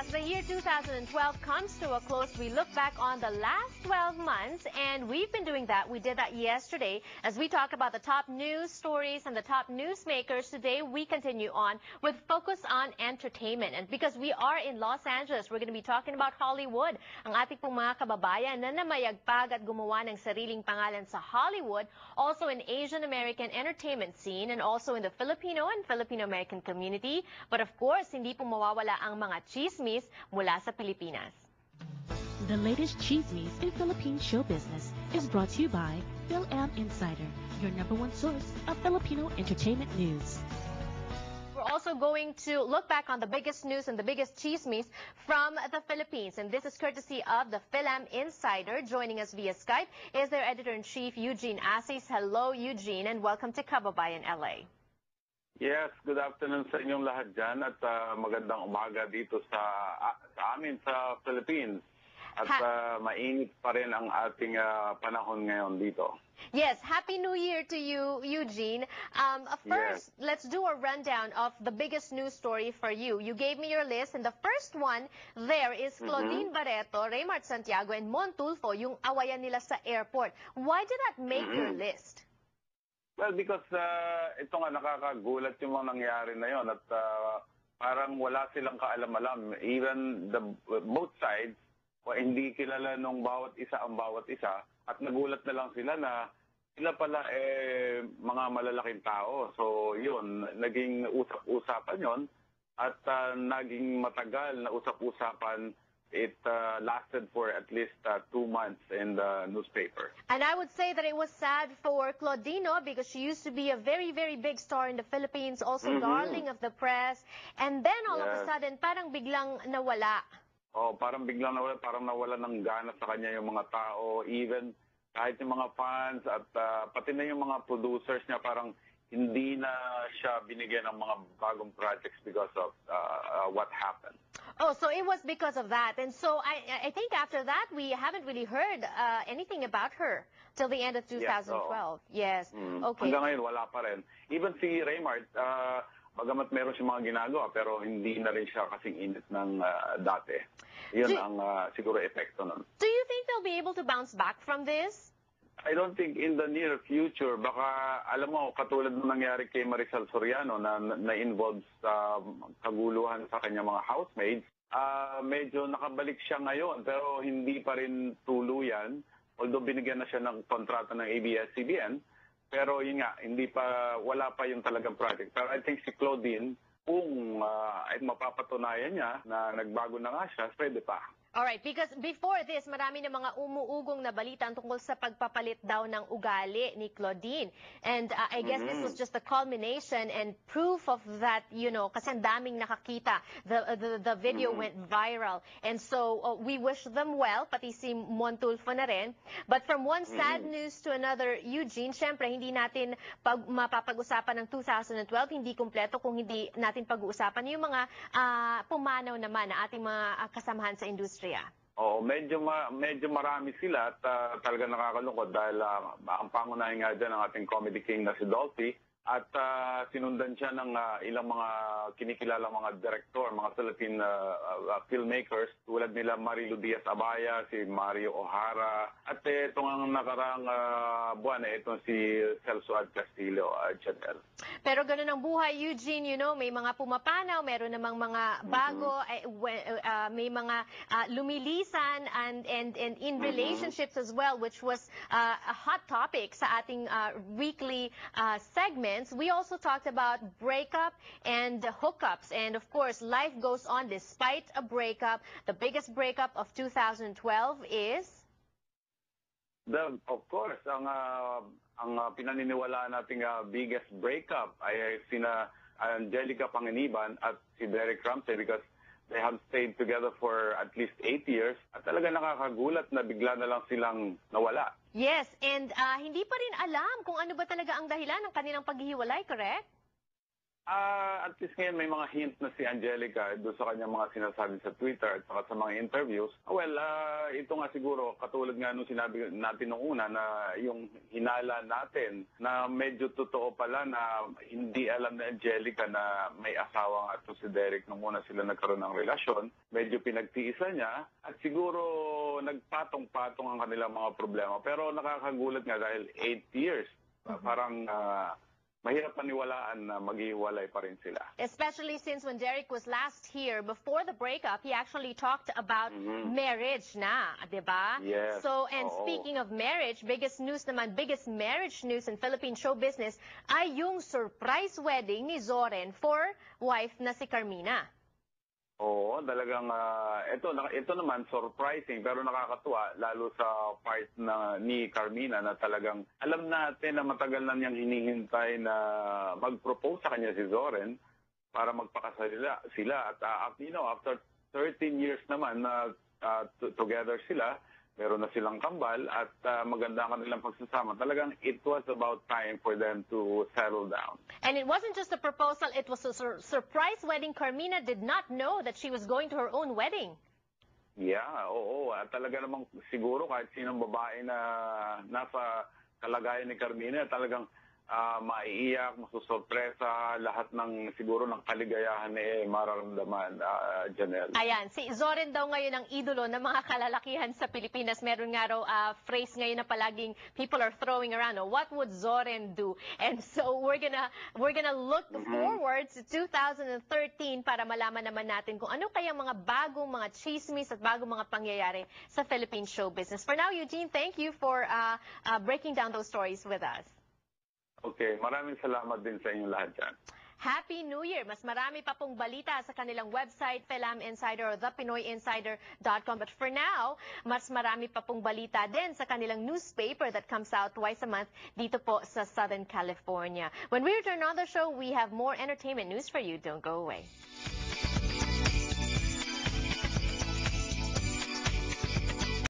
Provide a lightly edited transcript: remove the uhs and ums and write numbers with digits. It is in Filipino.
As the year 2012 comes to a close, we look back on the last 12 months, and we've been doing that. We did that yesterday as we talk about the top news stories and the top newsmakers. Today, we continue on with focus on entertainment. And because we are in Los Angeles, we're going to be talking about Hollywood. Ang ating pong mga kababayan na namayagpag at gumawa ng sariling pangalan sa Hollywood, also in Asian American entertainment scene, and also in the Filipino and Filipino-American community. But of course, hindi po mawawala ang mga chismis mula sa Pilipinas. The latest chismis in Philippine show business is brought to you by Phil-Am Insider, your #1 source of Filipino entertainment news. We're also going to look back on the biggest news and the biggest chismis from the Philippines. And this is courtesy of the Phil-Am Insider. Joining us via Skype is their editor-in-chief, Eugene Asis. Hello, Eugene, and welcome to Kababayan LA. Yes, good afternoon sa inyong lahat dyan at magandang umaga dito sa amin sa Philippines. At mainit pa rin ang ating panahon ngayon dito. Yes, Happy New Year to you, Eugene. First, let's do a rundown of the biggest news story for you. You gave me your list, and the first one there is Claudine Barreto, Raymart Santiago, and Mon Tulfo, yung awayan nila sa airport. Why did that make your list? Well, because ito nga nakakagulat yung mga nangyari na yon at parang wala silang kaalam-alam. Even both sides, hindi kilala nung bawat isa ang bawat isa at nagulat na lang sila na sila pala mga malalaking tao. So yun, naging usap-usapan yon at naging matagal na usap-usapan. It lasted for at least 2 months in the newspaper. And I would say that it was sad for Claudino because she used to be a very, very big star in the Philippines, also darling of the press. And then all of a sudden, parang biglang nawala. Oh, parang biglang nawala, parang nawala ng gana sa kanya yung mga tao, even kahit yung mga fans at pati na yung mga producers niya, parang hindi na siya binigyan ng mga bagong projects because of what happened. Oh, so it was because of that. And so I think after that, we haven't really heard anything about her till the end of 2012. Yes. Okay. Hanggang ngayon, wala pa rin. Even si Raymart, bagamat meron siya mga ginagawa, pero hindi na rin siya kasing init ng dati. Yun ang siguro epekto nun. Do you think they'll be able to bounce back from this? I don't think in the near future, baka alam mo, katulad ng nangyari kay Marisol Soriano na involved sa kaguluhan sa kanyang mga housemates, medyo nakabalik siya ngayon pero hindi pa rin tuluyan, although binigyan na siya ng kontrata ng ABS-CBN, pero yun nga, wala pa yung talagang project. Pero I think si Claudine, kung ay mapapatunayan niya na nagbago na nga siya, pwede pa. Alright, because before this, marami na mga umuugong na balita tungkol sa pagpapalit daw ng ugali ni Claudine. And I guess this was just the culmination and proof of that, you know, kasi ang daming nakakita. The video went viral. And so we wish them well, pati si Mon Tulfo na rin. But from one sad news to another, Eugene, syempre hindi natin mapapag-usapan ng 2012, hindi kumpleto kung hindi natin pag-uusapan yung mga pumanaw naman na ating mga kasamahan sa industriya. Oo, medyo marami sila at talaga nakakalungkot dahil ang pangunahin nga dyan ng ating comedy king na si Dolphy at sinundan siya ng ilang mga kinikilala mga director, mga Philippine filmmakers tulad nila Marilu Diaz-Abaya, si Mario O'Hara at itong nakarang buwan itong si Celso Ad Castillo, Chanel. Pero ganun ang buhay, Eugene, you know, may mga pumapanaw, meron namang mga bago, may mga lumilisan and in relationships as well, which was a hot topic sa ating weekly segment. We also talked about breakup and hookups. And of course, life goes on despite a breakup. The biggest breakup of 2012 is? Of course, ang pinaniniwalaan nating biggest breakup ay sina Angelica Panganiban at si Derek Ramsey because they have stayed together for at least 8 years at talaga nakakagulat na bigla na lang silang nawala. Yes, and hindi pa rin alam kung ano ba talaga ang dahilan ng kanilang paghihiwalay, correct? At least ngayon may mga hint na si Angelica doon sa kanyang mga sinasabi sa Twitter at saka sa mga interviews. Well, ito nga siguro, katulad nga nung sinabi natin nung una na yung hinala natin na medyo totoo pala na hindi alam na Angelica na may asawa nga ito si Derek nung una sila nagkaroon ng relasyon. Medyo pinagtiisan niya at siguro nagpatong-patong ang kanilang mga problema. Pero nakakagulat nga dahil 8 years. Parang mahirap paniwalaan na maghiwalay pa rin sila. Especially since when Derek was last here, before the breakup, he actually talked about marriage na, di ba? Yes. So, and speaking of marriage, biggest marriage news in Philippine show business ay yung surprise wedding ni Zoren for wife na si Carmina. Oo, talagang ito naman surprising pero nakakatuwa lalo sa part na ni Carmina na talagang alam natin na matagal na niyang hinihintay na mag-propose sa kanya si Zoren para magpakasal sila at after 13 years naman na together sila, meron na silang kambal at maganda ang kanilang pagsasama. Talagang it was about time for them to settle down. And it wasn't just a proposal, it was a surprise wedding. Carmina did not know that she was going to her own wedding. Yeah, oo. At talaga namang siguro kahit sinong babae na nasa kalagayan ni Carmina, talagang maiiyak, masusorpresa, lahat ng siguro ng kaligayahan mararamdaman, Janelle. Ayan, si Zoren daw ngayon ang idolo ng mga kalalakihan sa Pilipinas. Meron nga raw phrase ngayon na palaging people are throwing around. What would Zoren do? And so we're gonna look forward to 2013 para malaman naman natin kung ano kayang mga bagong mga chismis at bagong mga pangyayari sa Philippine show business. For now, Eugene, thank you for breaking down those stories with us. Okay, maraming salamat din sa inyong lahat dyan. Happy New Year! Mas marami pa pong balita sa kanilang website, Philam Insider or thepinoyinsider.com. But for now, mas marami pa pong balita din sa kanilang newspaper that comes out twice a month dito po sa Southern California. When we return on the show, we have more entertainment news for you. Don't go away.